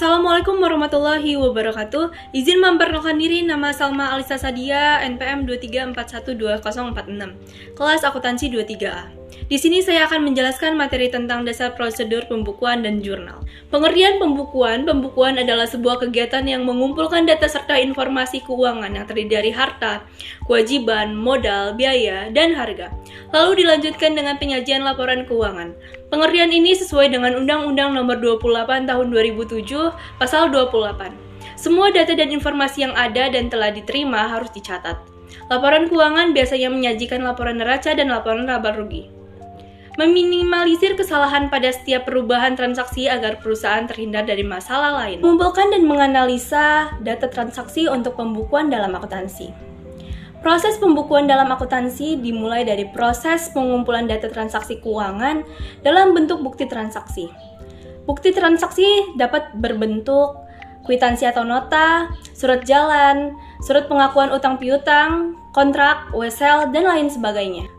Assalamualaikum warahmatullahi wabarakatuh. Izin memperkenalkan diri, nama Salma Alisa Sadia, NPM 23412046, kelas akuntansi 23A. Di sini saya akan menjelaskan materi tentang dasar prosedur pembukuan dan jurnal. Pengertian pembukuan adalah sebuah kegiatan yang mengumpulkan data serta informasi keuangan yang terdiri dari harta, kewajiban, modal, biaya, dan harga. Lalu dilanjutkan dengan penyajian laporan keuangan. Pengertian ini sesuai dengan Undang-Undang Nomor 28 Tahun 2007, Pasal 28. Semua data dan informasi yang ada dan telah diterima harus dicatat. Laporan keuangan biasanya menyajikan laporan neraca dan laporan laba rugi. Meminimalisir kesalahan pada setiap perubahan transaksi agar perusahaan terhindar dari masalah lain. Mengumpulkan dan menganalisa data transaksi untuk pembukuan dalam akuntansi. Proses pembukuan dalam akuntansi dimulai dari proses pengumpulan data transaksi keuangan dalam bentuk bukti transaksi. Bukti transaksi dapat berbentuk kwitansi atau nota, surat jalan, surat pengakuan utang piutang, kontrak, wesel, dan lain sebagainya.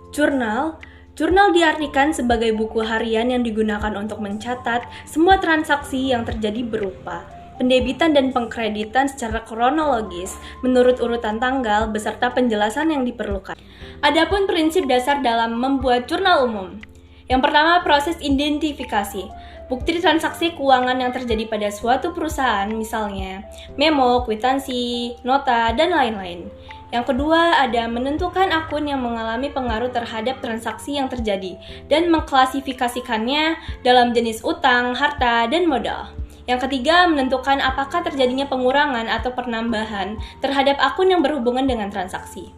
Jurnal diartikan sebagai buku harian yang digunakan untuk mencatat semua transaksi yang terjadi berupa pendebitan dan pengkreditan secara kronologis menurut urutan tanggal beserta penjelasan yang diperlukan. Adapun prinsip dasar dalam membuat jurnal umum. Yang pertama, proses identifikasi. Bukti transaksi keuangan yang terjadi pada suatu perusahaan, misalnya memo, kwitansi, nota, dan lain-lain. Yang kedua, ada menentukan akun yang mengalami pengaruh terhadap transaksi yang terjadi dan mengklasifikasikannya dalam jenis utang, harta, dan modal. Yang ketiga, menentukan apakah terjadinya pengurangan atau penambahan terhadap akun yang berhubungan dengan transaksi.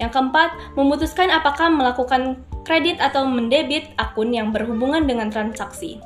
Yang keempat, memutuskan apakah melakukan kredit atau mendebit akun yang berhubungan dengan transaksi.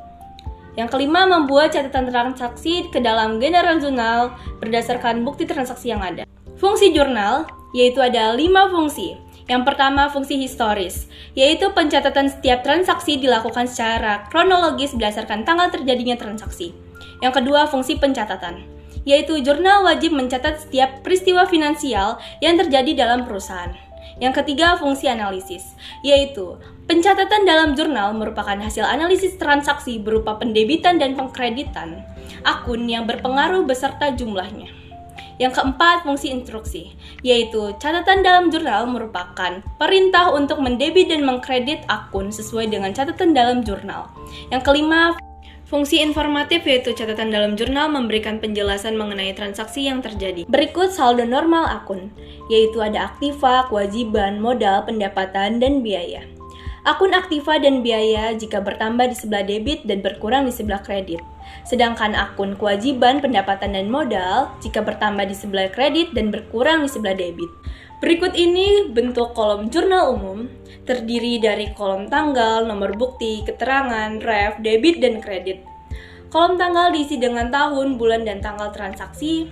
Yang kelima, membuat catatan transaksi ke dalam general journal berdasarkan bukti transaksi yang ada. Fungsi jurnal, yaitu ada 5 fungsi. Yang pertama, fungsi historis, yaitu pencatatan setiap transaksi dilakukan secara kronologis berdasarkan tanggal terjadinya transaksi. Yang kedua, fungsi pencatatan, yaitu jurnal wajib mencatat setiap peristiwa finansial yang terjadi dalam perusahaan. Yang ketiga, fungsi analisis, yaitu pencatatan dalam jurnal merupakan hasil analisis transaksi berupa pendebitan dan pengkreditan akun yang berpengaruh beserta jumlahnya. Yang keempat, fungsi instruksi, yaitu catatan dalam jurnal merupakan perintah untuk mendebit dan mengkredit akun sesuai dengan catatan dalam jurnal. Yang kelima, fungsi informatif, yaitu catatan dalam jurnal memberikan penjelasan mengenai transaksi yang terjadi. Berikut saldo normal akun, yaitu ada aktiva, kewajiban, modal, pendapatan, dan biaya. Akun aktiva dan biaya jika bertambah di sebelah debit dan berkurang di sebelah kredit. Sedangkan akun kewajiban, pendapatan, dan modal jika bertambah di sebelah kredit dan berkurang di sebelah debit. Berikut ini bentuk kolom jurnal umum, terdiri dari kolom tanggal, nomor bukti, keterangan, ref, debit, dan kredit. Kolom tanggal diisi dengan tahun, bulan, dan tanggal transaksi.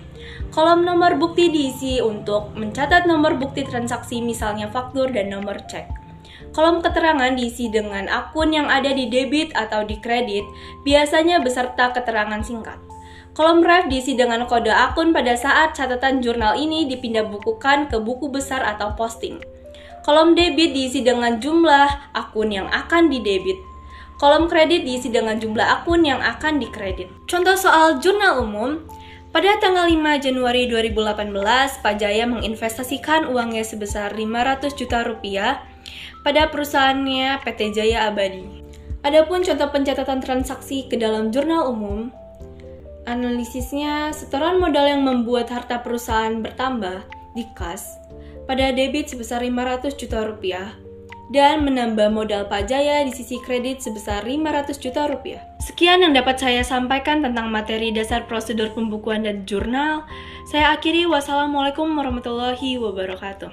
Kolom nomor bukti diisi untuk mencatat nomor bukti transaksi, misalnya faktur dan nomor cek. Kolom keterangan diisi dengan akun yang ada di debit atau di kredit, biasanya beserta keterangan singkat. Kolom ref diisi dengan kode akun pada saat catatan jurnal ini dipindah bukukan ke buku besar atau posting. Kolom debit diisi dengan jumlah akun yang akan didebit. Kolom kredit diisi dengan jumlah akun yang akan dikredit. Contoh soal jurnal umum. Pada tanggal 5 Januari 2018, Pak Jaya menginvestasikan uangnya sebesar 500 juta rupiah pada perusahaannya PT Jaya Abadi. Adapun contoh pencatatan transaksi ke dalam jurnal umum, analisisnya setoran modal yang membuat harta perusahaan bertambah di kas pada debit sebesar 500 juta rupiah dan menambah modal Pak Jaya di sisi kredit sebesar 500 juta rupiah. Sekian yang dapat saya sampaikan tentang materi dasar prosedur pembukuan dan jurnal. Saya akhiri, wassalamualaikum warahmatullahi wabarakatuh.